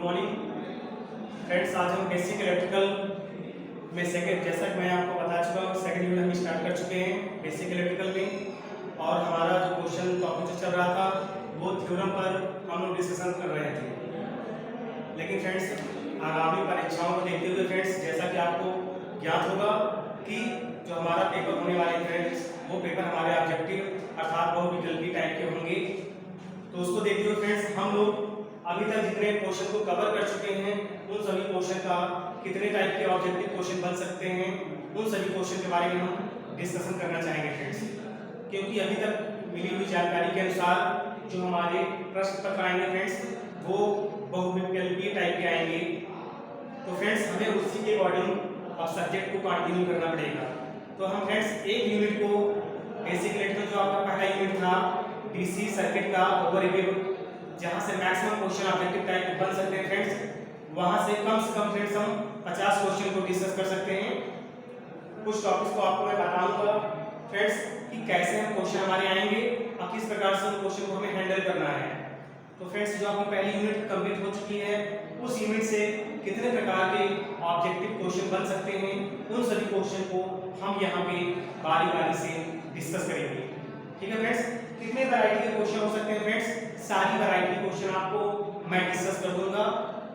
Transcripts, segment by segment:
Morning friends. आज हम basic electrical में सेकंड, जैसा कि मैं आपको बता चुका हूँ, सेकंड यूनिट हम स्टार्ट कर चुके हैं बेसिक इलेक्ट्रिकल में। और हमारा जो क्वेश्चन टॉपिक चल रहा था वो थ्योरम पर हम लोग डिस्कशन कर रहे थे। लेकिन फ्रेंड्स आगामी परीक्षाओं को देखते हुए फ्रेंड्स, जैसा कि आपको ज्ञात होगा कि जो हमारा पेपर होने वाले फ्रेंड्स, वो पेपर हमारे ऑब्जेक्टिव अर्थात बहुविकल्पी टाइप के होंगे। तो उसको देखते हुए फ्रेंड्स हम लोग अभी तक जितने क्वेश्चन को कवर कर चुके हैं उन सभी क्वेश्चन का कितने टाइप के ऑब्जेक्टिव क्वेश्चन बन सकते हैं, उन सभी क्वेश्चन के बारे में हम डिस्कशन करना चाहेंगे फ्रेंड्स। क्योंकि अभी तक मिली हुई जानकारी के अनुसार जो हमारे प्रश्न पत्र आएंगे फ्रेंड्स, वो बहुविकल्पीय टाइप के आएंगे। तो फ्रेंड्स हमें उसी के अकॉर्डिंग अब सब्जेक्ट को कंटिन्यू करना पड़ेगा। तो हम फ्रेंड्स एक यूनिट को बेसिक इलेक्ट्रिकल जो आपका पहला यूनिट था डीसी सर्किट का ओवरव्यू, जहां से मैक्सिमम क्वेश्चन ऑब्जेक्टिव टाइप बन सकते हैं फ्रेंड्स, वहां से कम फ्रेंड्स हम 50 क्वेश्चन को डिस्कस कर सकते हैं। कुछ टॉपिक्स को आपको मैं बताऊंगा फ्रेंड्स कि कैसे हम क्वेश्चन हमारे आएंगे और किस प्रकार से उन क्वेश्चन को हमें हैंडल करना है। तो फ्रेंड्स जो आपकी पहली यूनिट कंप्लीट हो चुकी है, उस यूनिट से कितने प्रकार के ऑब्जेक्टिव क्वेश्चन बन सकते हैं, उन सभी क्वेश्चन को हम यहाँ पे बारी बारी से डिस्कस करेंगे। ठीक है फ्रेंड्स, कितने वैरायटी के क्वेश्चन हो सकते हैं फ्रेंड्स, सारी वैरायटी के क्वेश्चन आपको मैं डिस्कस कर दूंगा।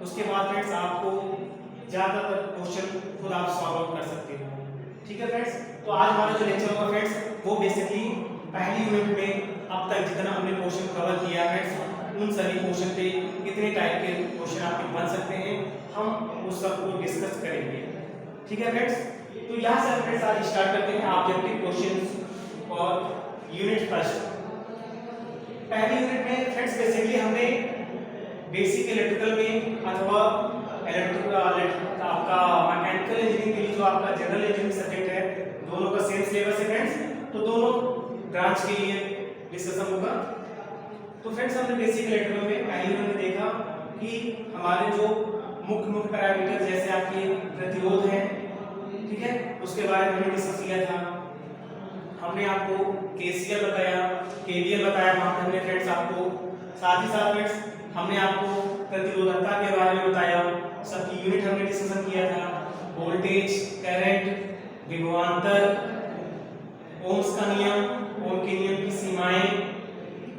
उसके बाद फ्रेंड्स आपको ज्यादातर क्वेश्चन खुद आप सॉल्व कर सकते हो। ठीक है फ्रेंड्स, तो आज हमारा जो लेक्चर होगा फ्रेंड्स, वो बेसिकली पहली यूनिट में अब तक जितना हमने क्वेश्चन कवर किया फ्रेंड्स, उन सभी क्वेश्चन पे कितने टाइप के क्वेश्चन आपके बन सकते हैं, हम उस सब को डिस्कस करेंगे। ठीक है फ्रेंड्स, तो यहाँ से फ्रेंड्स आज स्टार्ट करते हैं ऑब्जेक्टिव क्वेश्चन और यूनिट फर्स्ट। पहली यूनिट में फ्रेंड्स बेसिकली हमने बेसिक इलेक्ट्रिकल में अथवा आपका मैकेनिकल इंजीनियरिंग के लिए जो आपका जनरल इंजीनियरिंग सब्जेक्ट है, दोनों का सेम सिलेबस है फ्रेंड्स, तो दोनों ब्रांच के लिए डिस्कशन होगा। तो फ्रेंड्स हमने बेसिक इलेक्ट्रिकल में पहली यूनिट में देखा कि हमारे जो मुख्य पैरामीटर जैसे आपके प्रतिरोध है, ठीक है, उसके बारे में हमने डिस्कस किया था। हमने आपको केसीएल बताया, केवीएल बताया वहां पे हमने फ्रेंड्स आपको, साथ ही साथ फ्रेंड्स हमने आपको प्रतिरोधकता के बारे में बताया, सबकी यूनिट हमने डिस्कशन किया था, वोल्टेज, करंट, विभवांतर, ओम्स का नियम, ओम के नियम की सीमाएं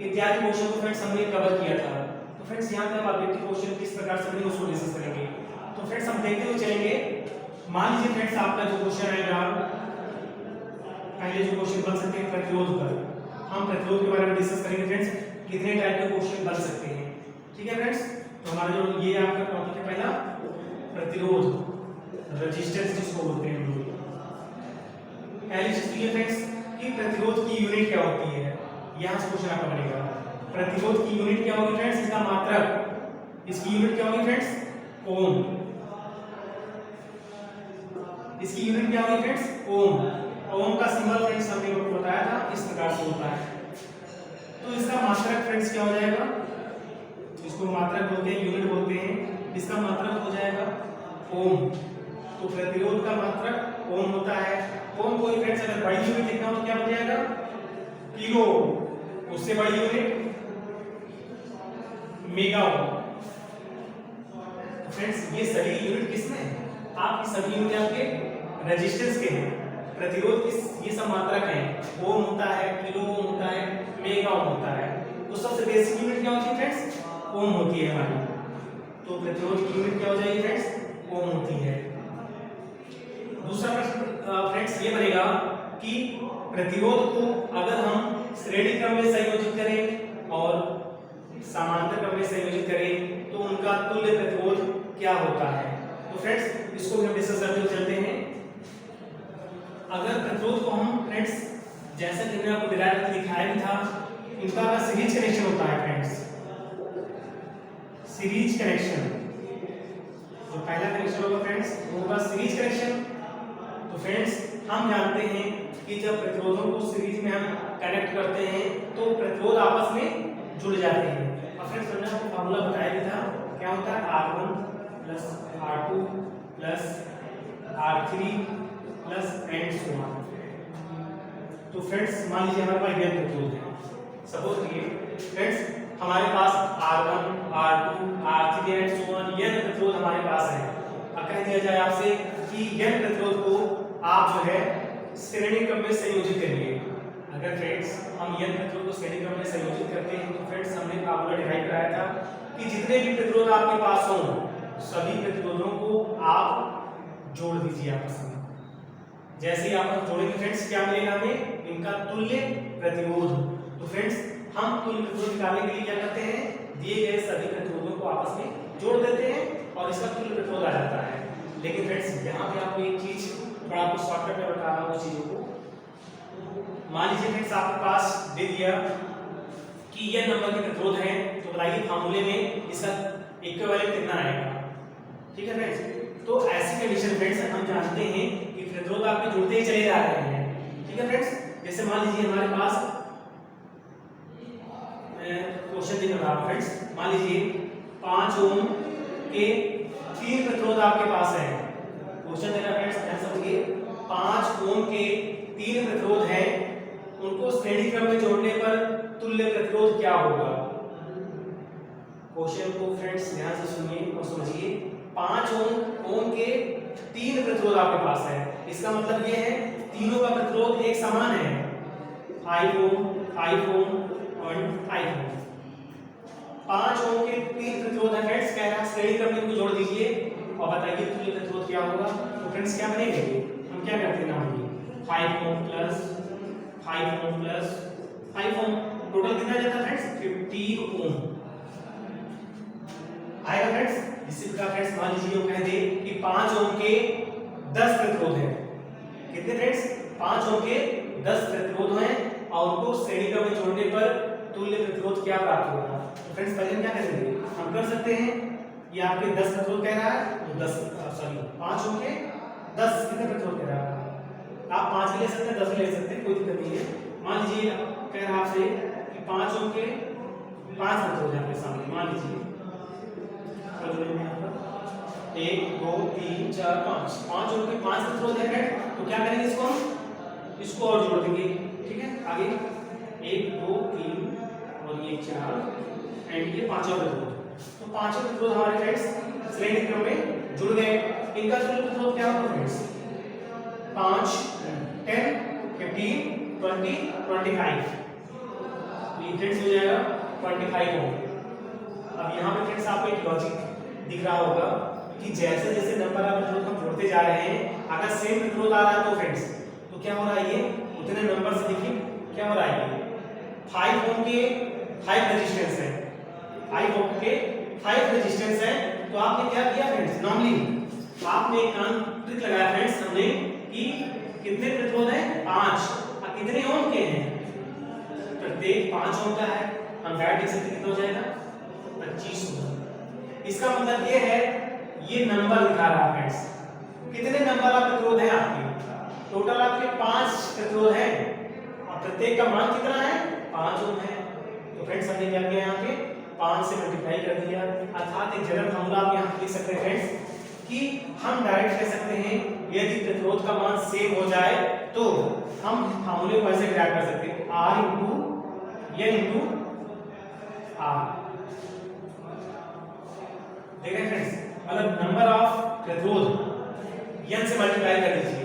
इत्यादि क्वेश्चन को फ्रेंड्स हमने कवर किया था। तो फ्रेंड्स यहाँ पे हम ऑब्जेक्टिव क्वेश्चन किस प्रकार से हमने उसको डिस्कस करेंगे। तो फ्रेंड्स हम देखते हुए चलेंगे। मान लीजिए फ्रेंड्स आपका जो क्वेश्चन आएगा, पहले जो क्वेश्चन बन सकते हैं प्रतिरोध पर, हम प्रतिरोध के बारे में डिस्कस करेंगे फ्रेंड्स, कितने टाइप के क्वेश्चन बन सकते हैं। ठीक है फ्रेंड्स, तो हमारा जो ये आपका टॉपिक है पहला प्रतिरोध, रेजिस्टेंस जिसको बोलते हैं हम लोग। पहली चीज ये फ्रेंड्स कि प्रतिरोध की यूनिट क्या होती है, यहाँ से क्वेश्चन आपका बनेगा। प्रतिरोध की यूनिट क्या होगी फ्रेंड्स, इसका मात्रक, इसकी यूनिट क्या होगी फ्रेंड्स, ओम। इसकी यूनिट क्या होगी फ्रेंड्स, ओम। ओम का सिंबल फ्रेंड्स हमने आपको बताया था इस प्रकार से होता है। तो इसका मात्रक फ्रेंड्स क्या हो जाएगा, इसको मात्रक बोलते हैं, यूनिट बोलते हैं, इसका मात्रक हो जाएगा ओम। तो प्रतिरोध का मात्रक ओम होता है। ओम को फ्रेंड्स अगर बड़ी यूनिट लिखना हो तो क्या हो जाएगा, किलो, उससे बड़ी यूनिट मेगा ओम। फ्रेंड्स ये सभी यूनिट किसमें है, आपकी सभी यूनिट आपके रेजिस्टेंस के हैं। प्रतिरोध किस, ये सब मात्रक हैं, ओम होता है, किलो ओम होता है, मेगा ओम होता है। तो सबसे बेसिक यूनिट क्या होती है फ्रेंड्स, ओम होती है हमारी। तो प्रतिरोध की यूनिट क्या हो जाएगी फ्रेंड्स, ओम होती है। दूसरा प्रश्न फ्रेंड्स ये बनेगा कि प्रतिरोध को अगर हम श्रेणी क्रम में संयोजित करें और समांतर क्रम में संयोजित करें तो उनका तुल्य प्रतिरोध क्या होता है। तो फ्रेंड्स इसको हम डिस्कस करते हुए चलते हैं। अगर प्रतिरोध को हम फ्रेंड्स, जैसा कि मैंने आपको डिराइव दिखाया भी था, इनका का सीरीज कनेक्शन होता है फ्रेंड्स, सीरीज कनेक्शन। जो पहला कनेक्शन होगा फ्रेंड्स वो होगा सीरीज कनेक्शन। तो फ्रेंड्स हम जानते हैं कि जब प्रतिरोधों को सीरीज में हम कनेक्ट करते हैं तो प्रतिरोध आपस में जुड़ जाते हैं। और फ्रेंड्स हमने आपको फार्मूला बताया भी था, क्या होता है, R1 plus R2 plus R3 plus and so on. तो फ्रेंड्स मान लीजिए हमारे पास यह प्रतिरोध है, सपोज करिए फ्रेंड्स हमारे पास R1, R2, R3 RTH and so on n प्रतिरोध हमारे पास है। अब कह दिया जाए आपसे कि n प्रतिरोध को आप जो है श्रेणी क्रम में संयोजित करिए। अगर फ्रेंड्स हम n प्रतिरोध को श्रेणी क्रम में संयोजित करते हैं तो फ्रेंड्स हमने फार्मूला डिराइव कराया था कि जितने भी प्रतिरोध आपके पास हों सभी प्रतिरोधों को आप जोड़ दीजिए आपस में। जैसे ही आप जोड़ेंगे फ्रेंड्स क्या मिलेगा हमें, इनका तुल्य प्रतिरोध। तो फ्रेंड्स हम तुल्य प्रतिरोध निकालने के लिए क्या करते हैं, दिए गए सभी प्रतिरोधों को आपस में जोड़ देते हैं और इसका तुल्य प्रतिरोध आ जाता है। लेकिन फ्रेंड्स यहाँ पे आपको एक चीज थोड़ा आपको शॉर्टकट में बता रहा हूँ चीजों को। मान लीजिए फ्रेंड्स आपके पास दे दिया कि यह नंबर के प्रतिरोध है, तो बताइए फार्मूले में इसका इक्विवेलेंट कितना आएगा। ठीक है फ्रेंड्स, तो ऐसी कंडीशन फ्रेंड्स हम जानते हैं कि प्रतिरोध आपके जुड़ते ही चले जा रहे हैं। ठीक है फ्रेंड्स, जैसे मान लीजिए हमारे पास क्वेश्चन दिख रहा है फ्रेंड्स, मान लीजिए 5 ओम के 3 प्रतिरोध आपके पास है। क्वेश्चन दे रहा है फ्रेंड्स, ध्यान समझिए 5 ओम के 3 प्रतिरोध हैं, उनको श्रेणी क्रम में जोड़ने पर तुल्य प्रतिरोध क्या होगा। क्वेश्चन को फ्रेंड्स ध्यान से सुनिए और समझिए। 5 ओम के 3 प्रतिरोध आपके पास है, इसका मतलब ये है तीनों का प्रतिरोध एक समान है, 5 ओम 5 ओम और 5 ओम। 5 ओम के 3 प्रतिरोध है फ्रेंड्स, कह रहा है श्रेणी क्रम में इनको जोड़ दीजिए और बताइए तुल्य प्रतिरोध क्या होगा। तो फ्रेंड्स क्या बनेगा, हम क्या करते हैं ना, 5 ओम प्लस 5 ओम प्लस 5 ओम, टोटल कितना जाता है फ्रेंड्स, 15 ओम आएगा फ्रेंड्स। इसी प्रकार फ्रेंड्स मान लीजिए वो कह दे कि 5 ओम के 10 प्रतिरोध हैं। कितने फ्रेंड्स, 5 ओम के 10 प्रतिरोध हैं और उनको श्रेणी क्रम में जोड़ने पर तुल्य प्रतिरोध क्या प्राप्त होगा। तो फ्रेंड्स पहले क्या करेंगे, हम कर सकते हैं, ये आपके 10 प्रतिरोध कह रहा है, तो 5 ओम के 10 कितने प्रतिरोध कह रहा है, आप 5 भी ले सकते हैं 10 भी ले सकते हैं, कोई दिक्कत नहीं है। मान लीजिए कह रहा है आपसे कि 5 ओम के 5 प्रतिरोध है आपके सामने, मान लीजिए 1 2 3 4 5 ओम के 5 प्रतिरोध है। तो क्या करेंगे, इसको और जोड़ देंगे। ठीक है, आगे 1 2 3 और ये 4 एंड ये 5वां प्रतिरोध। तो 5वां प्रतिरोध हमारे फ्रेंड्स श्रेणी क्रम में जुड़ गए। इनका तुल्य प्रतिरोध क्या होगा फ्रेंड्स, 5 10 15 20 25, ये फ्रेंड्स हो जाएगा 25 ओम। अब यहाँ पे फ्रेंड्स आपको एक लॉजिक दिख रहा होगा कि जैसे जैसे नंबर ऑफ प्रतिरोध हम जोड़ते जा रहे हैं, अगर सेम प्रतिरोध आ रहा है तो फ्रेंड्स तो क्या हो रहा है, ये उतने नंबर से देखिए क्या हो रहा है, ये 5 ओम के 5 रेजिस्टेंस है, 5 ओम के 5 रेजिस्टेंस है। तो आपने क्या किया फ्रेंड्स, नॉर्मली आपने एक ट्रिक लगाया फ्रेंड्स हमने कि कितने प्रतिरोध हैं, 5, और कितने ओम के हैं, प्रत्येक 5 ओम का है, हम डायरेक्ट देख सकते कितना हो जाएगा, 25 ओम। इसका मतलब ये है, ये नंबर दिखा रहा है फ्रेंड्स, कितने नंबर ऑफ प्रतिरोध है आपके, टोटल आपके 5 प्रतिरोध है और प्रत्येक का मान कितना है, 5 ओम है। तो फ्रेंड्स हमने क्या किया, यहाँ पे 5 से मल्टीप्लाई कर दिया, अर्थात एक जनरल फार्मूला आप यहाँ लिख सकते हैं फ्रेंड्स कि हम डायरेक्ट कह सकते हैं यदि प्रतिरोध का मान सेम हो जाए तो हम फार्मूले को ऐसे डिराइव कर सकते हैं, R × N × R। देखें फ्रेंड्स, मतलब नंबर ऑफ प्रतिरोध n से मल्टीप्लाई कर दीजिए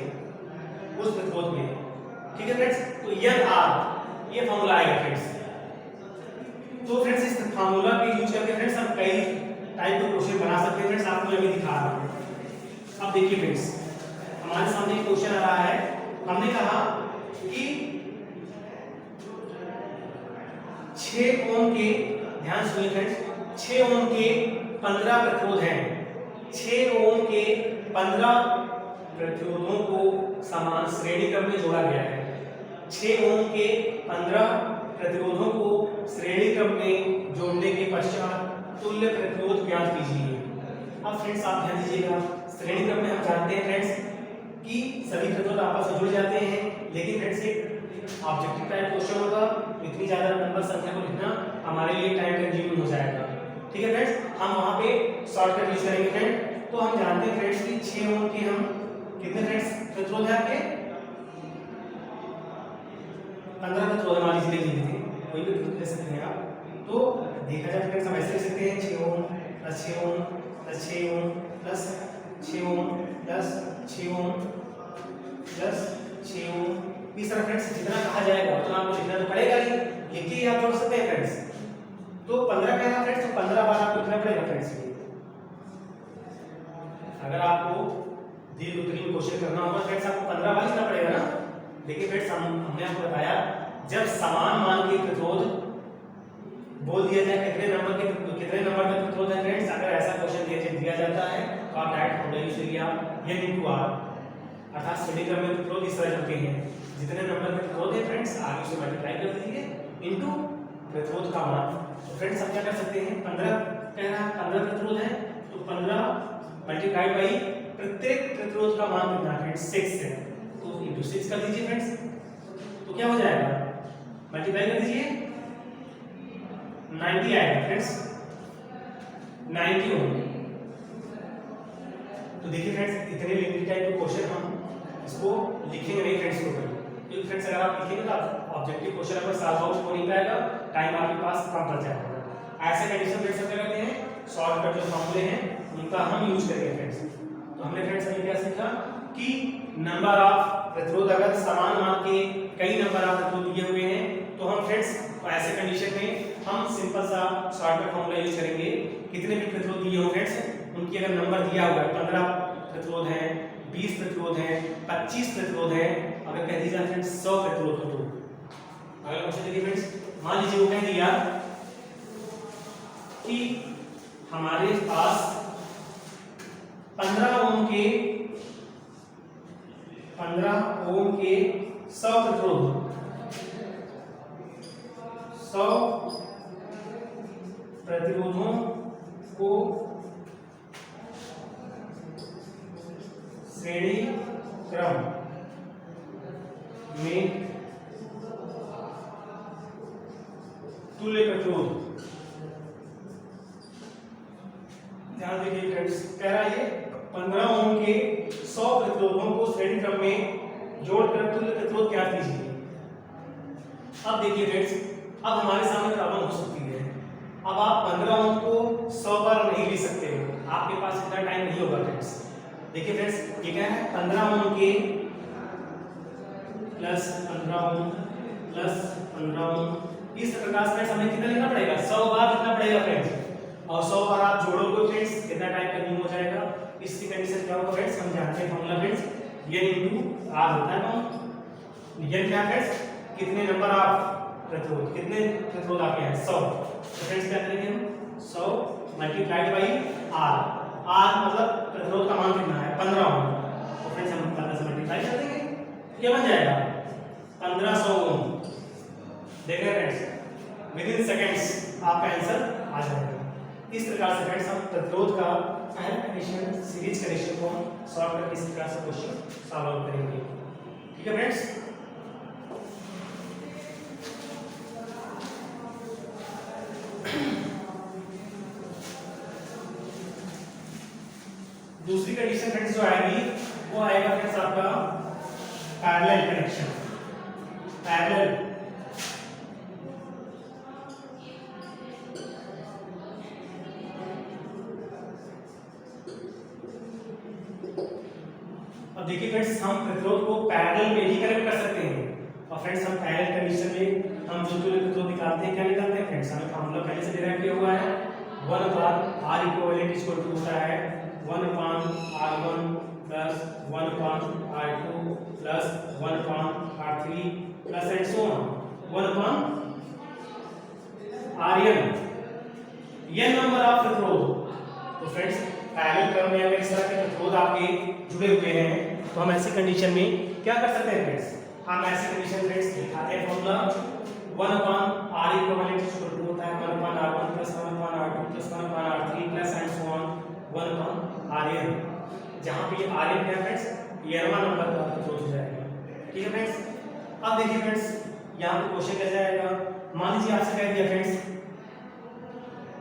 उस प्रतिरोध में। ठीक है फ्रेंड्स, तो NR ये फार्मूला आएगा फ्रेंड्स। तो फ्रेंड्स इस फार्मूला का यूज करके फ्रेंड्स हम कई टाइप के क्वेश्चन बना सकते हैं। फ्रेंड्स आपको मैं भी दिखा रहा हूं। अब देखिए फ्रेंड्स, हमारे सामने एक क्वेश्चन आ रहा है, हमने कहा कि 6 ओम के, ध्यान सुनिए फ्रेंड्स, 6 ओम के 15 प्रतिरोध हैं। 6 ओम के 15 प्रतिरोधों को समान श्रेणी क्रम में जोड़ा गया है। 6 ओम के 15 प्रतिरोधों को श्रेणी क्रम में जोड़ने के पश्चात तुल्य प्रतिरोध ज्ञात कीजिए। अब फ्रेंड्स आप ध्यान दीजिएगा, श्रेणी क्रम में हम जानते हैं फ्रेंड्स कि सभी प्रतिरोध आपस में जुड़ जाते हैं, लेकिन फ्रेंड्स एक ऑब्जेक्टिव टाइप क्वेश्चन होगा, इतनी ज्यादा नंबर संख्या को लिखना हमारे लिए टाइम कंज्यूमिंग हो जाएगा। ठीक है फ्रेंड्स, हम वहां पे शॉर्टकट यूज करेंगे फ्रेंड। तो हम जानते हैं फ्रेंड्स कि 6 ओम के हम कितने फ्रेंड्स प्रतिरोध है आपके, 15 प्रतिरोध मान लीजिए ले लीजिए, कोई भी प्रतिरोध ले सकते हैं आप। तो देखा जाए फ्रेंड्स हम ऐसे लिख सकते हैं 6 ओम + 6 ओम देखिए आप जोड़ सकते हैं फ्रेंड्स। तो 15 कह रहा फ्रेंड्स, तो 15 बार आपको लिखना पड़ेगा फ्रेंड्स। अगर आपको दीर्घ उत्तरीय क्वेश्चन करना होगा फ्रेंड्स, आपको 15 बार लिखना पड़ेगा ना। देखिए फ्रेंड्स, हमने आपको बताया जब समान मान के प्रतिरोध बोल दिया जाए कितने नंबर का प्रतिरोध है फ्रेंड्स, अगर ऐसा क्वेश्चन दिया जाता है तो आप डायरेक्ट फॉर्मूला यूज करिए, आप n × r, अर्थात श्रेणी क्रम में प्रतिरोध इस तरह चलते हैं, जितने नंबर के प्रतिरोध है फ्रेंड्स आगे से मल्टीप्लाई कर दीजिए इनटू प्रतिरोध का मान। तो फ्रेंड्स हम क्या कर सकते हैं, 15 कह रहा है 15 प्रतिरोध है, तो 15 मल्टीप्लाइड बाई प्रत्येक प्रतिरोध का मान कितना है फ्रेंड्स 6 है, तो इनटू 6 कर दीजिए फ्रेंड्स। तो क्या हो जाएगा, मल्टीप्लाई कर दीजिए 90 आएगा फ्रेंड्स, 90 ओम। तो देखिए फ्रेंड्स, इतने लिमिटेड टाइप के क्वेश्चन हम इसको लिखेंगे नहीं फ्रेंड्स टोटल, क्योंकि फ्रेंड्स अगर आप लिखेंगे तो ऑब्जेक्टिव क्वेश्चन आपका सॉल्व आउट हो नहीं पाएगा, टाइम आपके पास कम पड़ जाएगा। ऐसे कंडीशन फ्रेंड्स क्या करते हैं, शॉर्टकट जो फॉर्मूले हैं उनका हम यूज करेंगे फ्रेंड्स। तो हमने फ्रेंड्स अभी क्या सीखा कि नंबर ऑफ प्रतिरोध अगर समान मान के कई नंबर ऑफ प्रतिरोध दिए हुए हैं तो हम फ्रेंड्स ऐसे कंडीशन में हम सिंपल सा शॉर्टकट फॉर्मूला यूज करेंगे, कितने भी प्रतिरोध दिए हो फ्रेंड्स उनकी अगर नंबर दिया हुआ है 15 प्रतिरोध है, 20 प्रतिरोध है, 25 प्रतिरोध है, अगर कह दीजिए फ्रेंड्स 100 प्रतिरोध हो तो अगर क्वेश्चन देखिए फ्रेंड्स, मान लीजिए वो कह दिया कि हमारे पास 15 ओम के 100 प्रतिरोध, 100 प्रतिरोधों को श्रेणी क्रम में तुल्य प्रतिरोध, ध्यान दीजिए फ्रेंड्स, कह रहा है 15 ओम के 100 प्रतिरोधों को श्रेणी क्रम में जोड़कर तुल्य प्रतिरोध क्या कीजिए। अब देखिए फ्रेंड्स, अब हमारे सामने प्रॉब्लम हो सकती है, अब आप 15 ओम को 100 बार नहीं लिख सकते हो, आपके पास इतना टाइम नहीं होगा फ्रेंड्स। देखिए फ्रेंड्स, ये क्या है 15 ओम के प्लस 15 ओम प्लस 15 ओम, इस प्रकार से फ्रेंड्स हमें कितना लिखना पड़ेगा, 100 बार लिखना पड़ेगा फ्रेंड्स, और 100 बार आप जोड़ोगे फ्रेंड्स कितना टाइम कंज्यूम हो जाएगा। इसकी कंडीशन क्या होगा फ्रेंड्स, हम जानते हैं फॉर्मूला फ्रेंड्स n × r होता है। n क्या फ्रेंड्स, कितने नंबर ऑफ प्रतिरोध, कितने प्रतिरोध आपके हैं 100, तो फ्रेंड्स क्या करेंगे हम 100 मल्टीप्लाइड बाई r, r मतलब प्रतिरोध का मान कितना है 15 ओम, तो फ्रेंड्स हम 15 से मल्टीप्लाई कर देंगे, क्या बन जाएगा 1500 ओम। देखिए फ्रेंड्स, विद इन सेकंड्स आपका आंसर आ जाएगा। इस प्रकार से फ्रेंड्स हम प्रतिरोध का पहला कंडीशन सीरीज कंडीशन को हम सॉल्व करके इस प्रकार से क्वेश्चन सॉल्व आउट करेंगे। ठीक है फ्रेंड्स, दूसरी कंडीशन फ्रेंड्स जो आएगी वो आएगा फ्रेंड्स आपका पैरेलल कनेक्शन। पैरेलल अब देखिए फ्रेंड्स, हम प्रतिरोध को पैरेलल में ही कनेक्ट कर सकते हैं, और फ्रेंड्स हम पैरेलल कंडीशन में हम जो प्रतिरोध निकालते हैं क्या निकालते हैं फ्रेंड्स, हमें फॉर्मूला पहले से डिराइव किया हुआ है 1/R इक्विवेलेंट इक्वल टू होता है 1/R1 plus 1/R2 plus 1/R3 plus and so on 1/Rn, n number of प्रतिरोध। तो फ्रेंड्स पैरेलल क्रम में अगर इस तरह के प्रतिरोध आपके जुड़े हुए हैं तो हम ऐसी कंडीशन में क्या कर सकते हैं फ्रेंड्स, हम ऐसी कंडीशन फ्रेंड्स दिखाते हैं formula 1/R equivalent equal to होता है 1/R1 plus 1/R2 plus 1/R3 plus and so on 1/Rn, जहां पे Rn क्या फ्रेंड्स n नंबर का प्रतिरोध हो जाएगा। ठीक है फ्रेंड्स, अब देखिए फ्रेंड्स यहां पे क्वेश्चन क्या जाएगा, मान लीजिए आपसे कह दिया फ्रेंड्स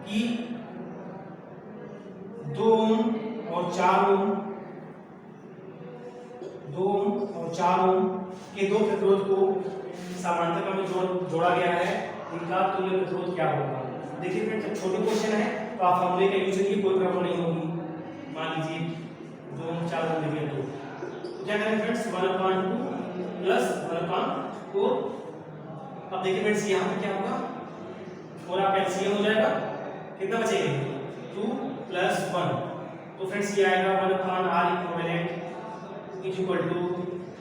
कि 2 ओम और 4 ओम, 2 ओम और 4 ओम के दो प्रतिरोध को समांतर क्रम में जोड़ा गया है, इनका तुल्य प्रतिरोध क्या होगा। देखिए फ्रेंड्स, जब छोटे क्वेश्चन है तो आप फॉर्मूले का यूज करिए, कोई प्रॉब्लम नहीं होगी। मान लीजिए 2 ओम 4 ओम देखिए, तो क्या करेंगे फ्रेंड्स 1/2 प्लस 1/4। अब अब देखिए फ्रेंड्स यहाँ पे क्या होगा, 4 आपका एलसीएम हो जाएगा, कितना बचेगा 2 + 1, तो फ्रेंड्स ये आएगा 1/r equivalent is equal to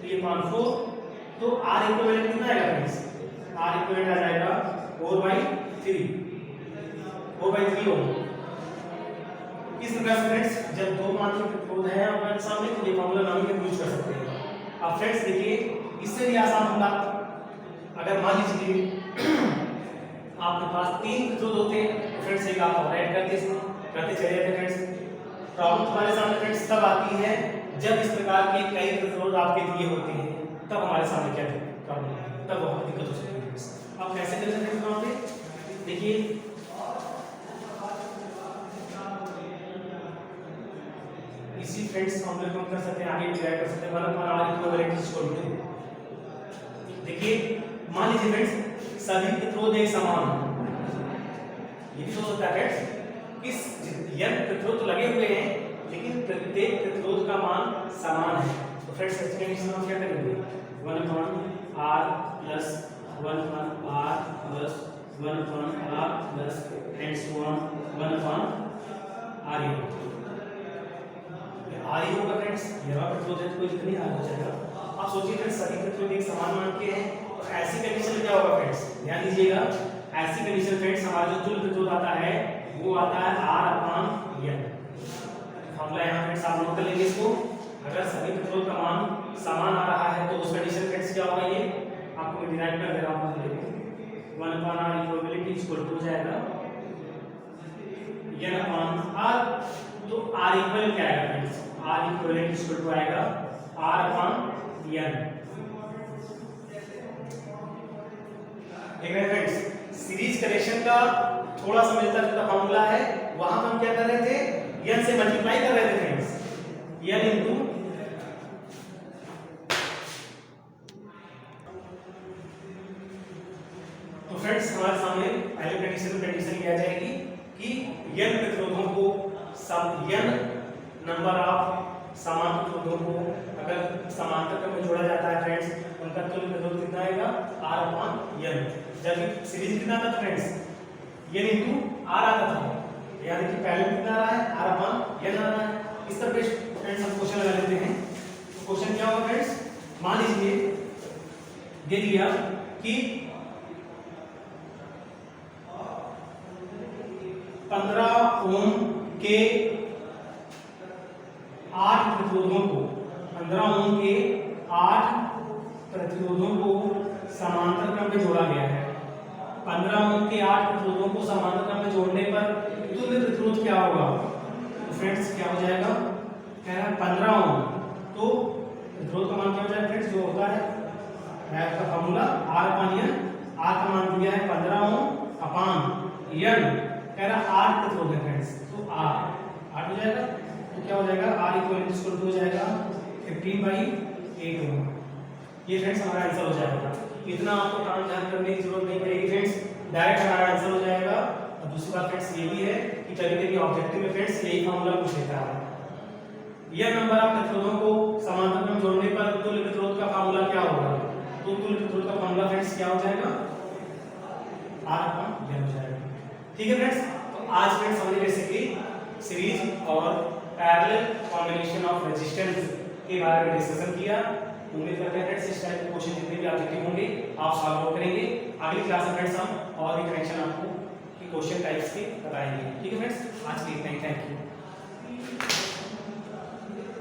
3/4, तो r इक्विवेलेंट कितना आएगा फ्रेंड्स, r इक्विवेलेंट आ जाएगा 4/3 होगा। इस प्रकार से फ्रेंड्स जब दो मान के प्रतिरोध है आपके सामने तो ये फार्मूला नाम में यूज कर सकते हैं। अब फ्रेंड्स देखिए इससे भी आसान होगा, अगर मान लीजिए आपके पास 3 प्रतिरोध होते हैं तो फ्रेंड्स एक आप ऐड करते चले जाते फ्रेंड्स। प्रॉब्लम तुम्हारे सामने फ्रेंड्स तब आती है जब इस प्रकार के कई प्रतिरोध आपके दिए होते हैं, तब हमारे सामने क्या प्रॉब्लम है, तब बहुत दिक्कत हो सकती है फ्रेंड्स। अब कैसे कर सकते हैं वहां पे देखिए, इसी फ्रेंड्स हम लोग कर सकते हैं, आगे डिराइव कर सकते हैं 1/r equivalent is equal to, देखिए मान लीजिए फ्रेंड्स सभी प्रतिरोध एक समान, ये भी हो सकता है फ्रेंड्स इस n प्रतिरोध लगे हुए हैं लेकिन प्रत्येक प्रतिरोध का मान समान है, तो फ्रेंड्स ऐसे कंडीशन में हम क्या करेंगे 1/r + 1/r + 1/r + and so on 1/r R ही होगा फ्रेंड्स, यह प्रतिरोध है तो कोई जितनी आर हो जाएगा। आप सोचिए फ्रेंड्स सभी प्रतिरोध एक समान मान के हैं, तो ऐसी कंडीशन में क्या होगा फ्रेंड्स, ध्यान दीजिएगा ऐसी कंडीशन फ्रेंड्स हमारा जो तुल्य प्रतिरोध आता है वो आता है R/n। फॉर्मूला यहाँ फ्रेंड्स आप नोट कर लेंगे इसको, अगर सभी प्रतिरोध का मान समान आ रहा है तो उस कंडीशन फ्रेंड्स क्या होगा, ये आपको मैं डिराइव कर दे रहा हूँ, 1/r equivalent is equal to हो जाएगा n/r, तो r इक्वल क्या आएगा friends, r equivalent is equal to आएगा r/n। देख रहे हैं फ्रेंड्स सीरीज कनेक्शन का थोड़ा सा मिलता जुलता फॉर्मूला है, वहां हम क्या कर रहे थे n से मल्टीप्लाई कर रहे थे फ्रेंड्स, n इनटू तो फ्रेंड्स हमारे सामने पहले कंडीशन क्या जाएगी कि n प्रतिरोधों को n नंबर ऑफ समान प्रतिरोधों को अगर समांतर क्रम में जोड़ा जाता है फ्रेंड्स उनका तुल्य प्रतिरोध कितना आएगा R/n, जबकि सीरीज कितना था फ्रेंड्स n इनटू r आता था, यानी कि पहले कितना आ रहा है R/n आ रहा है। इस तरह फ्रेंड्स हम क्वेश्चन लगा लेते हैं, तो क्वेश्चन क्या होगा फ्रेंड्स, मान लीजिए दे दिया कि 15 ओम के 8 प्रतिरोधों को 15 ओम के 8 प्रतिरोधों को समांतर क्रम में जोड़ा गया है। 15 ओम के 8 प्रतिरोधों को समांतर क्रम में जोड़ने पर तुल्य प्रतिरोध क्या होगा, तो फ्रेंड्स क्या हो जाएगा, कह रहा है 15 ओम, तो प्रतिरोध का मान क्या हो जाएगा फ्रेंड्स, जो होता है का फॉर्मूला R/n, R का मान दिया है 15 ओम अपान n, कह रहा 8 प्रतिरोध है फ्रेंड्स, तो R 8 हो जाएगा, तो क्या हो जाएगा R इक्विवेलेंट इक्वल टू हो जाएगा 15/8 ओम। ये फ्रेंड्स हमारा आंसर हो जाएगा। इतना आपको काम ध्यान करने की जरूरत नहीं पड़ेगी फ्रेंड्स, डायरेक्ट हमारा आंसर हो जाएगा। और दूसरी बात फ्रेंड्स ये भी है कि कभी-कभी ऑब्जेक्टिव में फ्रेंड्स यही फार्मूला पूछ लेता है, यह नंबर ऑफ प्रतिरोधों को समांतर में जोड़ने पर तुल्य प्रतिरोध का फार्मूला क्या होगा, तो तुल्य प्रतिरोध का फार्मूला फ्रेंड्स क्या हो जाएगा R/n हो जाएगा। ठीक है फ्रेंड्स, तो आज फ्रेंड्स हमने बेसिकली सीरीज और पैरेलल कॉम्बिनेशन ऑफ रेजिस्टेंस के बारे में डिस्कशन किया। उम्मीद करते हैं फ्रेंड्स इस टाइप के क्वेश्चन जितने भी ऑब्जेक्टिव होंगे आप सॉल्व करेंगे। अगली क्लास में फ्रेंड्स हम और भी कनेक्शन आपको क्वेश्चन टाइप्स के बताएंगे। ठीक है फ्रेंड्स, आज के लिए इतना ही, थैंक यू।